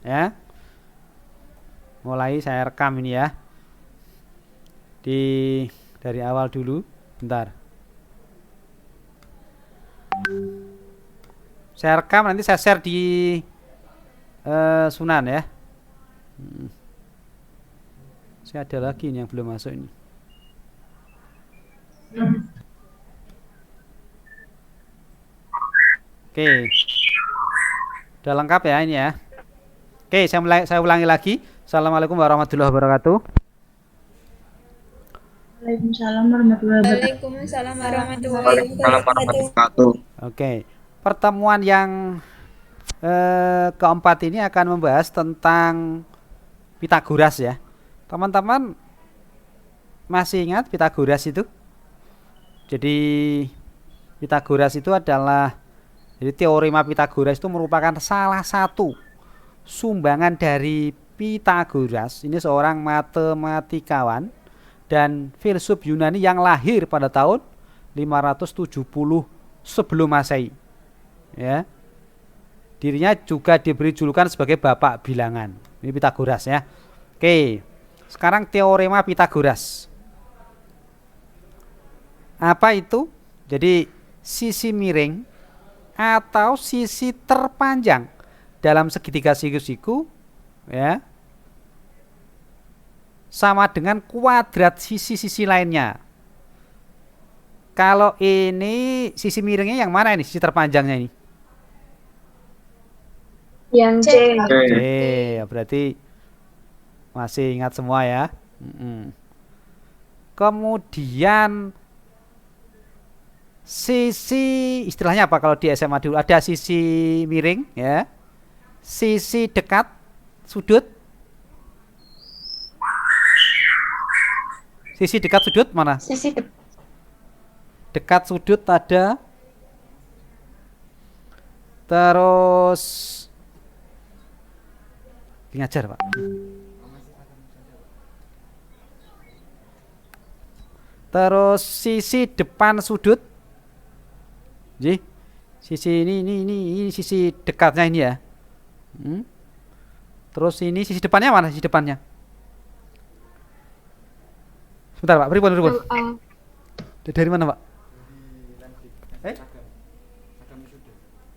Ya. Mulai saya rekam ini ya. Dari awal dulu. Bentar. Saya rekam nanti saya share di Sunan ya. Saya ada lagi ini yang belum masuk ini. Oke. Udah lengkap ya ini ya. Oke, saya ulangi lagi. Assalamualaikum warahmatullahi wabarakatuh. Waalaikumsalam warahmatullahi wabarakatuh. Waalaikumsalam warahmatullahi wabarakatuh. Oke, pertemuan yang keempat ini akan membahas tentang Pitagoras ya. Teman-teman masih ingat Pitagoras itu? Jadi Pitagoras itu adalah teorema Pitagoras itu merupakan salah satu sumbangan dari Pitagoras. Ini seorang matematikawan dan filsuf Yunani yang lahir pada tahun 570 sebelum Masehi. Ya. Dirinya juga diberi julukan sebagai bapak bilangan. Ini Pitagoras ya. Oke. Sekarang teorema Pitagoras. Apa itu? Jadi sisi miring atau sisi terpanjang dalam segitiga siku-siku ya sama dengan kuadrat sisi-sisi lainnya. Kalau ini sisi miringnya yang mana ini? Sisi terpanjangnya ini? Yang C. C. Berarti masih ingat semua ya. Kemudian sisi istilahnya apa kalau di SMA dulu? Ada sisi miring ya. Sisi dekat sudut. Sisi dekat sudut mana? Sisi Dekat sudut ada. Terus ngajar Pak. Terus sisi depan sudut. Jadi sisi ini sisi dekatnya ini ya. Terus ini sisi depannya mana? Sisi depannya. Sebentar Pak, pripun. Dari mana Pak?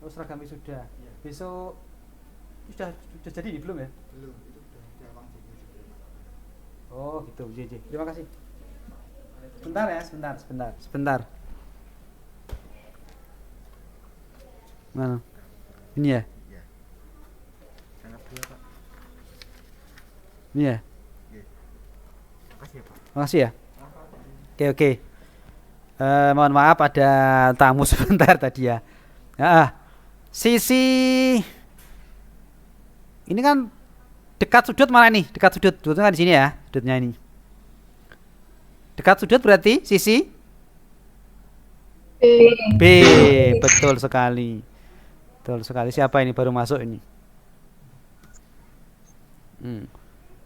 Oh, seragam wisuda. Besok sudah jadi belum ya? Belum, itu sudah diawang jadi. Oh, gitu. JJ. Terima kasih. Sebentar ya, sebentar. Mana? Ini ya? Iya. Sangat dulu, Pak. Ini ya? Iya. Makasih ya, Pak. Makasih ya. Oke. Mohon maaf ada tamu sebentar tadi ya. Sisi ini kan dekat sudut mana nih? Dekat sudut. Sudutnya kan di sini ya, sudutnya ini. Dekat sudut berarti sisi B. Betul sekali. Siapa ini baru masuk ini?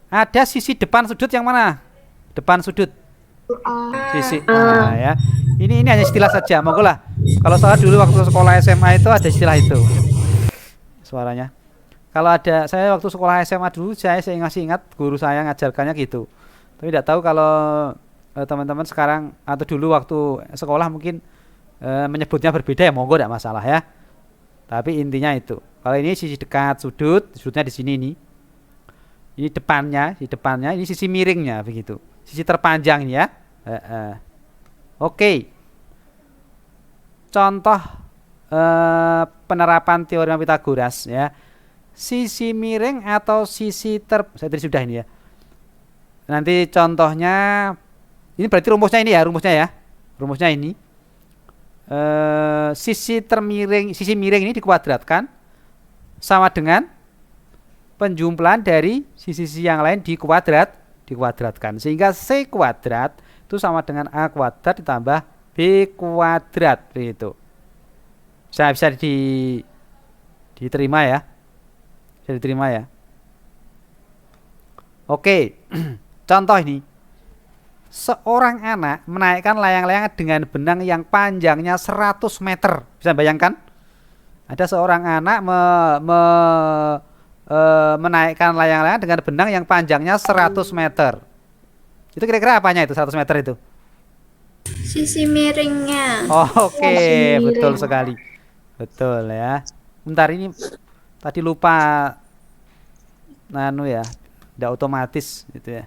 Ada sisi depan sudut yang mana? Depan sudut. Sisi A ya. Ini hanya istilah saja. Monggo lah. Kalau saya dulu waktu sekolah SMA itu ada istilah itu. Suaranya. Kalau ada saya waktu sekolah SMA dulu saya masih ingat guru saya ngajarkannya gitu. Tapi tidak tahu kalau teman-teman sekarang atau dulu waktu sekolah mungkin menyebutnya berbeda ya, monggo tidak masalah ya. Tapi intinya itu. Kalau ini sisi dekat sudutnya di sini nih. Ini depannya, ini sisi miringnya begitu. Sisi terpanjang ya. Oke. Contoh penerapan teorema Pitagoras ya. Sisi miring atau sisi saya tadi sudah ini ya. Nanti contohnya ini berarti rumusnya ini ya, rumusnya ini. Sisi miring ini dikuadratkan sama dengan penjumlahan dari sisi-sisi yang lain dikuadratkan sehingga C kuadrat itu sama dengan A kuadrat ditambah B kuadrat begitu. Bisa diterima ya. Oke. Contoh ini. Seorang anak menaikkan layang-layang dengan benang yang panjangnya 100 meter. Bisa bayangkan? Ada seorang anak menaikkan layang-layang dengan benang yang panjangnya 100 meter. Itu kira-kira apanya itu 100 meter itu? Sisi miringnya. Oke, betul sekali. Betul ya. Bentar ini tadi lupa nanu ya. Tidak otomatis gitu ya.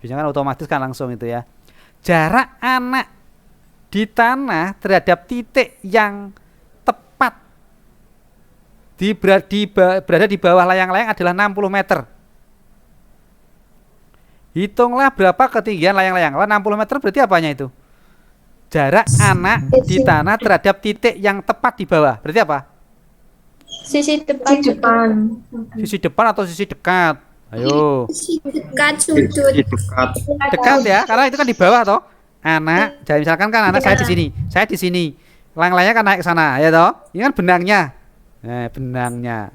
Biasanya kan otomatis kan langsung itu ya. Jarak anak di tanah terhadap titik yang tepat berada di bawah layang-layang adalah 60 meter. Hitunglah berapa ketinggian layang-layang. Kalau 60 meter berarti apanya itu? Jarak anak di tanah terhadap titik yang tepat di bawah. Berarti apa? Sisi depan. Sisi depan atau sisi dekat? Ayo. Sisi dekat sudut. Dekat ya, karena itu kan di bawah toh. Anak, jadi misalkan kan anak saya di sini, layang-layang kan naik ke sana, ya toh. Ini kan benangnya. Benangnya.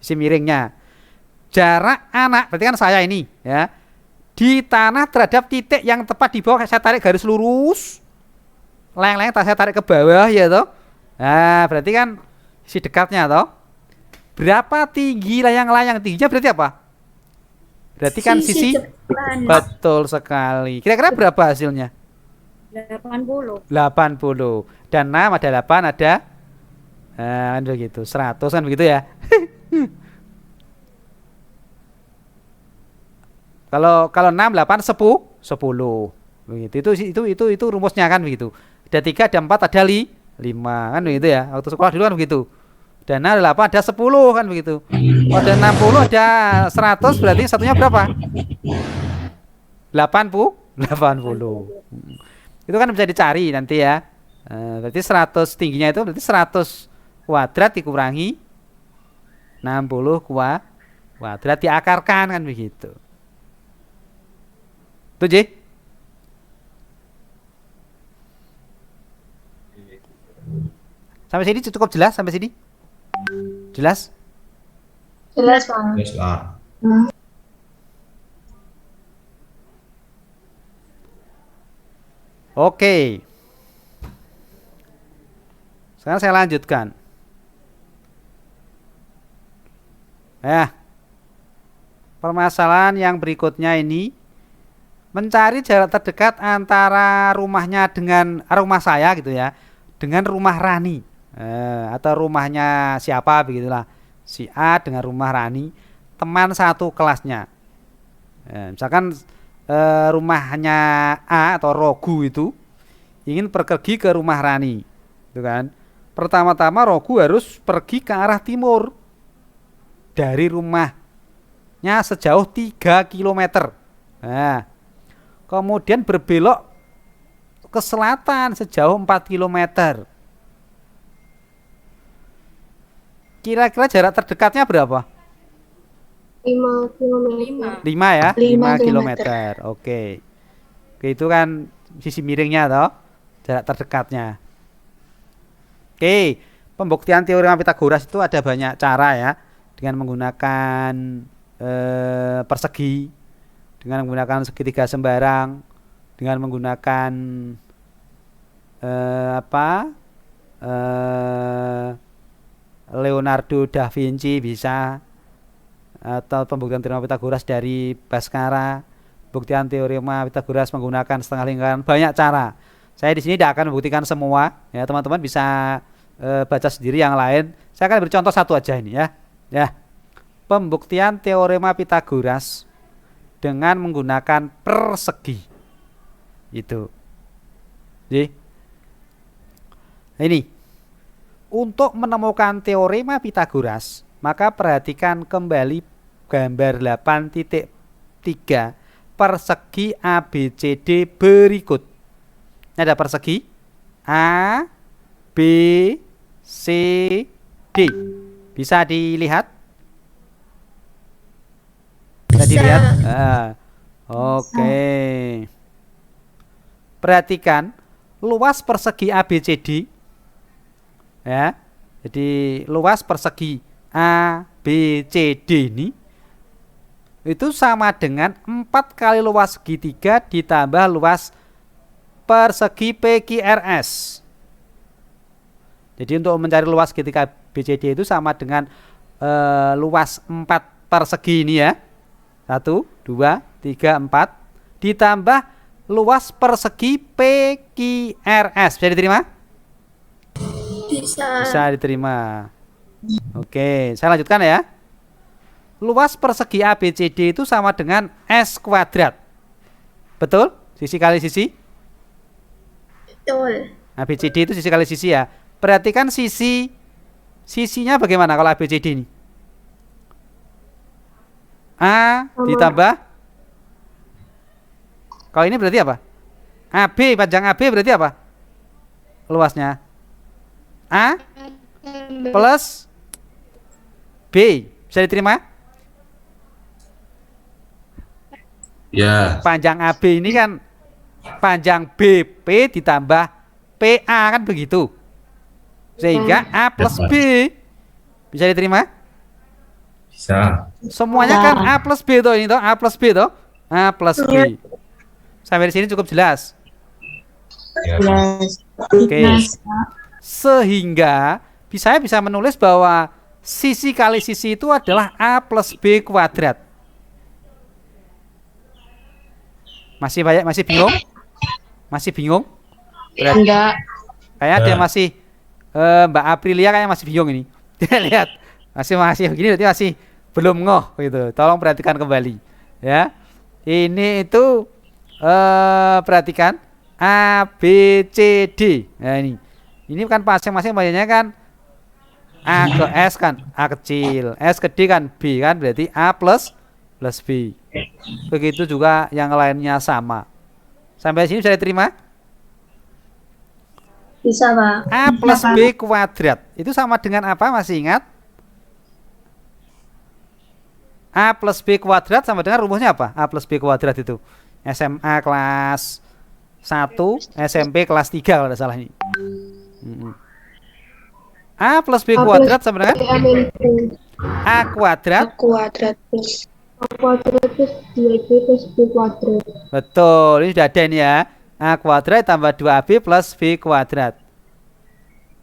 Sisi miringnya. Jarak anak, berarti kan saya ini, ya. Di tanah terhadap titik yang tepat di bawah, saya tarik garis lurus. Layang-layang saya tarik ke bawah, ya toh. Nah, berarti kan sisi dekatnya toh. Berapa tinggi layang-layang? Tingginya berarti apa? Berarti kan sisi depan. betul sekali. Kira-kira berapa hasilnya? 80. 80. Dan 6 ada 8 ada kan begitu. 100 kan begitu ya. Kalau 6 8 10. Begitu. Itu rumusnya kan begitu. Ada 3 ada 4 ada 5 kan begitu ya. Waktu sekolah dulu kan begitu. Dan ada 8 ada 10 kan begitu. Ada 60 ada 100 berarti satunya berapa? 80. Itu kan bisa dicari nanti ya. Berarti 100 tingginya itu berarti 100 kuadrat dikurangi 60 kuadrat diakarkan kan begitu. Tuh J. Sampai sini cukup jelas sampai sini? Jelas? Jelas, Pak. Yes, Pak. Oke. Sekarang saya lanjutkan. Permasalahan yang berikutnya ini mencari jarak terdekat antara rumahnya dengan rumah saya gitu ya, dengan rumah Rani. Atau rumahnya siapa begitulah, si A dengan rumah Rani, teman satu kelasnya. Misalkan rumahnya A atau Rogu itu ingin pergi ke rumah Rani, itu kan. Pertama-tama Rogu harus pergi ke arah timur dari rumahnya sejauh 3 km. Kemudian berbelok ke selatan sejauh 4 km. Kira-kira jarak terdekatnya berapa? 5 km. 5 ya? 5 5 km. Oke. Itu kan sisi miringnya toh, jarak terdekatnya. Oke, pembuktian teorema Pitagoras itu ada banyak cara ya, dengan menggunakan persegi, dengan menggunakan segitiga sembarang, dengan menggunakan Leonardo da Vinci bisa, atau pembuktian teorema Pitagoras dari Bhaskara, buktian teorema Pitagoras menggunakan setengah lingkaran, banyak cara. Saya di sini tidak akan membuktikan semua, ya teman-teman bisa baca sendiri yang lain. Saya akan beri contoh satu aja ini ya. Pembuktian teorema Pitagoras dengan menggunakan persegi. Itu. Jadi, ini untuk menemukan teorema Pitagoras, maka perhatikan kembali gambar 8.3 persegi ABCD berikut. Ini ada persegi A, B, C, D. Bisa dilihat? Bisa dilihat? Oke. Perhatikan luas persegi ABCD. Ya. Jadi luas persegi ABCD ini itu sama dengan 4 kali luas segitiga ditambah luas persegi PQRS. Jadi untuk mencari luas segitiga BCD itu sama dengan luas 4 persegi ini ya. 1, 2, 3, 4 ditambah luas persegi PQRS. Bisa diterima? Bisa. Bisa diterima. Oke, saya lanjutkan ya. Luas persegi ABCD itu sama dengan S kuadrat. Betul? Sisi kali sisi. Betul. ABCD itu sisi kali sisi ya. Perhatikan sisinya bagaimana kalau ABCD ini? A ditambah. Kalau ini berarti apa? AB, panjang AB berarti apa? Luasnya A plus B. Bisa diterima? Ya. Panjang AB ini kan panjang BP ditambah PA kan begitu. Sehingga A plus B. Bisa diterima? Bisa. Semuanya kan A plus B toh ini toh, A plus B toh. A plus B. Sampai di sini cukup jelas. Ya. Oke. Sehingga saya bisa menulis bahwa sisi kali sisi itu adalah A plus B kuadrat. Masih banyak, masih bingung? Masih bingung? Enggak. Kayak ada masih Mbak Aprilia kayak masih bingung ini. Lihat, masih begini berarti masih belum ngoh gitu. Tolong perhatikan kembali ya. Ini itu perhatikan A B C D. Nah ini kan masing-masing banyak kan A ke S kan A kecil, S ke D kan B kan, berarti A plus B. Begitu juga yang lainnya sama. Sampai sini bisa diterima? Bisa, Pak. A plus B kuadrat itu sama dengan apa, masih ingat? A plus B kuadrat sama dengan rumusnya apa? A plus B kuadrat itu SMA kelas 1, SMP kelas 3 kalau tidak salah ini. A plus B kuadrat sama dengan A kuadrat plus A kuadrat plus 2B plus B kuadrat. Betul, ini sudah ada ini ya. A kuadrat tambah 2AB plus B kuadrat.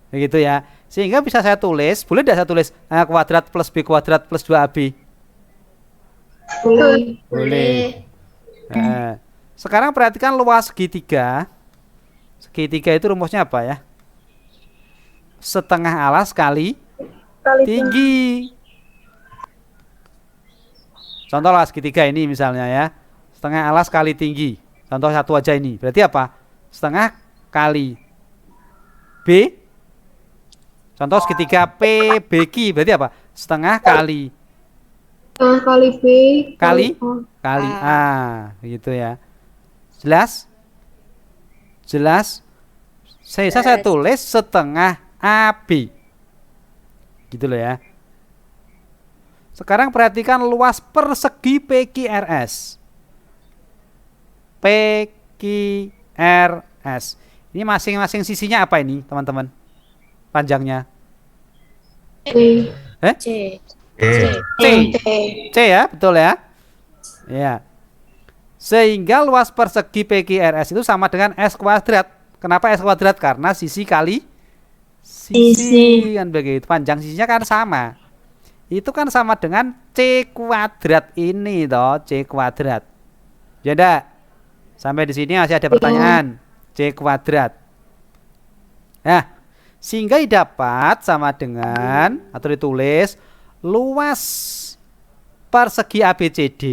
Begitu ya. Sehingga bisa saya tulis, boleh tidak saya tulis A kuadrat plus B kuadrat plus 2AB? Boleh. Nah, sekarang perhatikan luas segitiga. Segitiga itu rumusnya apa ya? Setengah alas kali tinggi. Contoh luas segitiga ini misalnya ya. Setengah alas kali tinggi. Contoh satu aja ini. Berarti apa? Setengah kali B. Contoh segitiga PBQ berarti apa? Setengah kali B kali A, gitu ya. Jelas? Jelas? Saya tulis setengah AB. Gitu loh ya. Sekarang perhatikan luas persegi PQRS. PQRS. Ini masing-masing sisinya apa ini, teman-teman? Panjangnya? C. C ya, betul ya? Ya. Sehingga luas persegi PQRS itu sama dengan S kuadrat. Kenapa S kuadrat? Karena sisi kali sisi kan begitu. Panjang sisinya kan sama. Itu kan sama dengan C kuadrat ini toh, C kuadrat. Ya enggak? Sampai di sini masih ada pertanyaan. C kuadrat. Nah, sehingga dapat sama dengan atau ditulis luas persegi ABCD.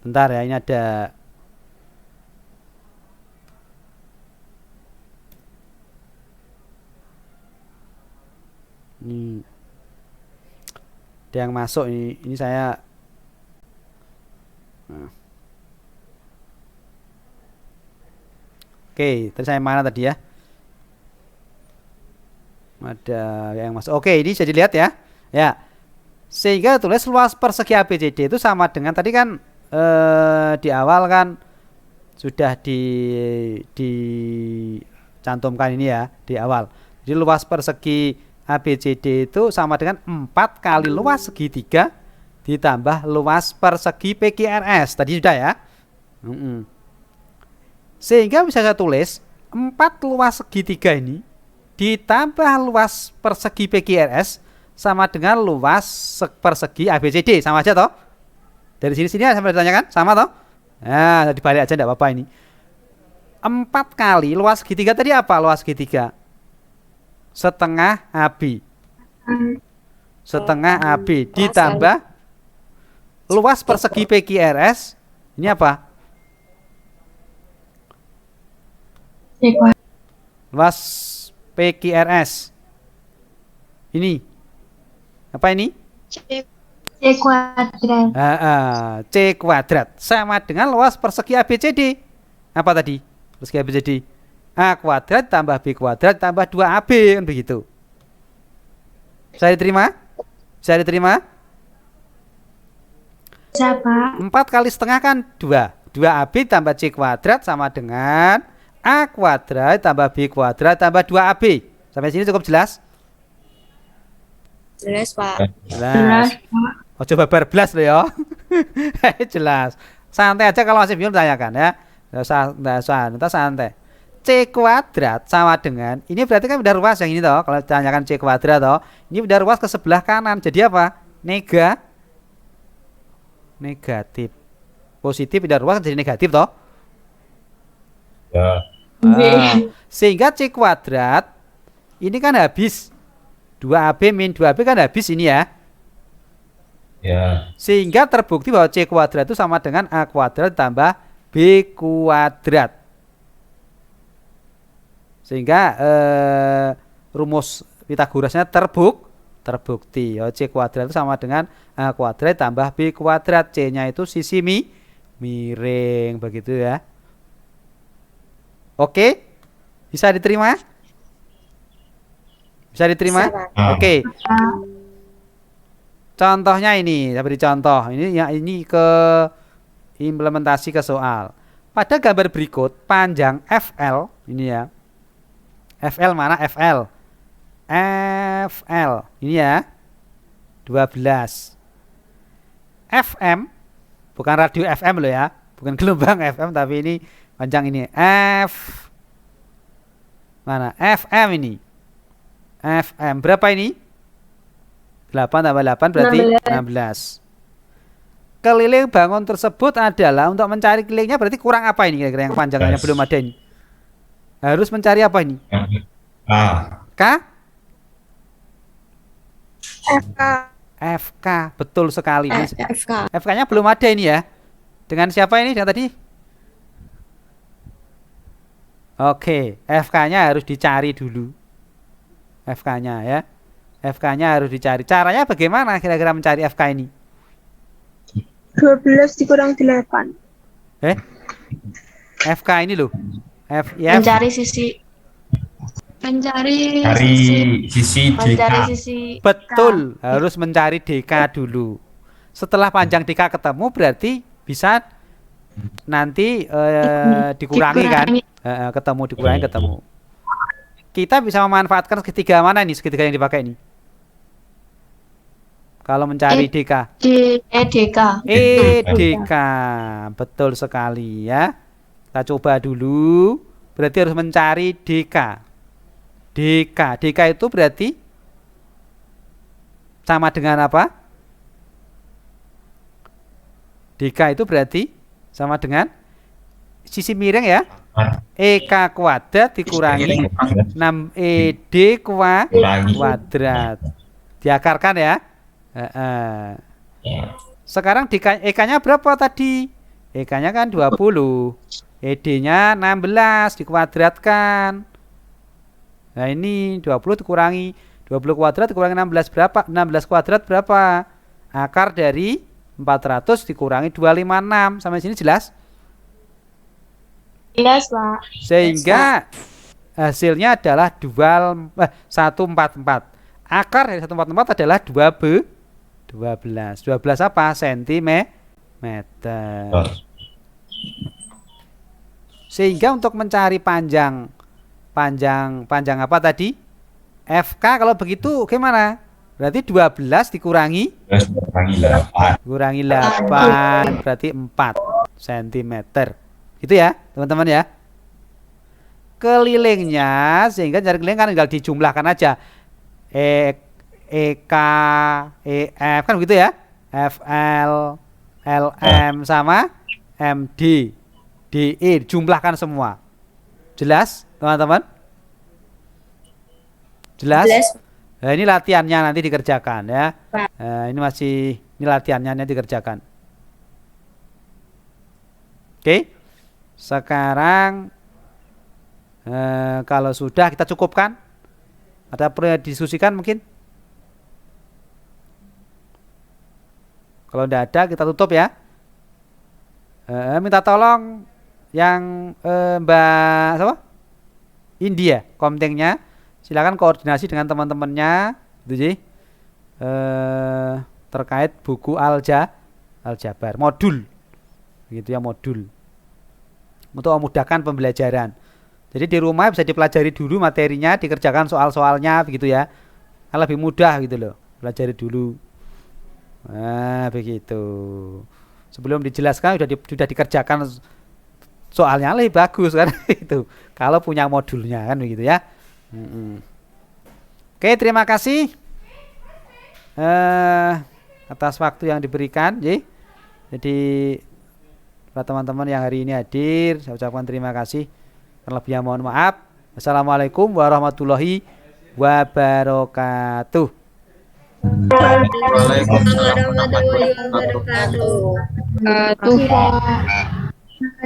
Bentar ya, ini ada ini ada yang masuk ini saya Oke, tadi saya mana tadi ya? Ada yang masuk. Oke, ini jadi lihat ya. Ya. Sehingga tulis luas persegi ABCD itu sama dengan tadi kan di awal kan sudah dicantumkan ini ya di awal. Jadi luas persegi ABCD itu sama dengan 4 kali luas segitiga ditambah luas persegi PQRS. Tadi sudah ya. Sehingga bisa saya tulis 4 luas segitiga ini ditambah luas persegi PQRS sama dengan luas persegi ABCD. Sama aja toh? Dari sini sampai ditanyakan sama toh? Nah, dibalik aja enggak apa-apa ini. 4 kali luas segitiga tadi apa? Luas segitiga setengah AB. Setengah AB ditambah luas persegi PQRS. Ini apa? Luas PQRS. Ini. Apa ini? C kuadrat. C kuadrat sama dengan luas persegi ABCD. Apa tadi? Persegi ABCD. A kuadrat tambah B kuadrat tambah 2AB, kan begitu. Bisa diterima? Bisa diterima? Bisa, Pak. 4 kali setengah kan 2. 2AB tambah C kuadrat sama dengan A kuadrat tambah B kuadrat tambah 2AB. Sampai sini cukup jelas? Jelas, Pak. Jelas, Pak. Oh, coba berblas loh ya. Jelas. Santai aja kalau masih bingung tanyakan ya. Nggak usah santai. C kuadrat sama dengan, ini berarti kan udah ruas yang ini toh. Kalau ditanyakan C kuadrat toh, ini udah ruas ke sebelah kanan. Jadi apa? Negatif. Positif udah ruas jadi negatif toh. Ya. Sehingga C kuadrat ini kan habis 2AB min 2AB kan habis ini ya. Ya. Sehingga terbukti bahwa C kuadrat itu sama dengan A kuadrat tambah B kuadrat. Sehingga rumus Pitagorasnya terbukti. C kuadrat itu sama dengan A kuadrat tambah B kuadrat. C-nya itu sisi miring, begitu ya. Oke? Bisa diterima? Bisa diterima? Oke. Contohnya ini, saya beri contoh. Ini ke implementasi ke soal. Pada gambar berikut, panjang FL ini ya. FL mana? FL ini ya 12. FM bukan radio FM loh ya, bukan gelombang FM, tapi ini panjang ini mana? FM ini. FM berapa ini? 8 tambah 8 berarti 16. Keliling bangun tersebut adalah, untuk mencari kelilingnya berarti kurang apa ini kira-kira yang panjangnya belum ada ini? Harus mencari apa ini? K? FK, betul sekali. FK-nya belum ada ini ya. Dengan siapa ini yang tadi? Oke, FK-nya harus dicari dulu. FK-nya ya. FK-nya harus dicari. Caranya bagaimana kira-kira mencari FK ini? 12 dikurang 8. FK ini loh. Mencari sisi Betul, harus mencari DK dulu. Setelah panjang DK ketemu berarti bisa nanti dikurangi kan? Dikurangi. Kita bisa memanfaatkan segitiga mana ini? Segitiga yang dipakai ini? Kalau mencari DK. EDK. Betul sekali ya. Kita coba dulu. Berarti harus mencari DK. DK itu berarti sama dengan apa? DK itu berarti sama dengan sisi miring ya. EK kuadrat dikurangi 6ED kuadrat. Diakarkan ya. Sekarang EK-nya berapa tadi? EK-nya kan 20. ED-nya 16 dikuadratkan. Nah ini 20 dikurangi 20 kuadrat dikurangi 16 berapa? 16 kuadrat berapa? Akar dari 400 dikurangi 256. Sampai sini jelas? Jelas, Pak. Sehingga hasilnya adalah 144. Akar dari 144 adalah 12. 12 apa? Sentimeter. Sehingga untuk mencari panjang apa tadi? FK kalau begitu gimana? Berarti 12 dikurangi 8 berarti 4 cm. Gitu ya, teman-teman ya. Kelilingnya sehingga cari keliling kan tinggal dijumlahkan aja. EK, EF kan begitu ya. FL, LM sama MD, DE jumlahkan semua. Jelas, teman-teman? Jelas? Nah, ini latihannya nanti dikerjakan ya. Ini latihannya nanti dikerjakan. Oke. Sekarang kalau sudah kita cukupkan. Ada perlu didiskusikan mungkin? Kalau tidak ada kita tutup ya. Minta tolong yang Mbak siapa? India komtingnya. Silakan koordinasi dengan teman-temannya gitu sih. Terkait buku Aljabar modul. Gitu ya, modul. Untuk memudahkan pembelajaran. Jadi di rumah bisa dipelajari dulu materinya, dikerjakan soal-soalnya begitu ya. Kan lebih mudah gitu loh. Pelajari dulu. Nah, begitu. Sebelum dijelaskan sudah dikerjakan soalnya lebih bagus kan itu. Kalau punya modulnya kan begitu ya. Oke, terima kasih atas waktu yang diberikan. Jadi para teman-teman yang hari ini hadir, saya ucapkan terima kasih. Terlebihnya mohon maaf. Assalamualaikum warahmatullahi wabarakatuh. Waalaikumsalam warahmatullahi wabarakatuh.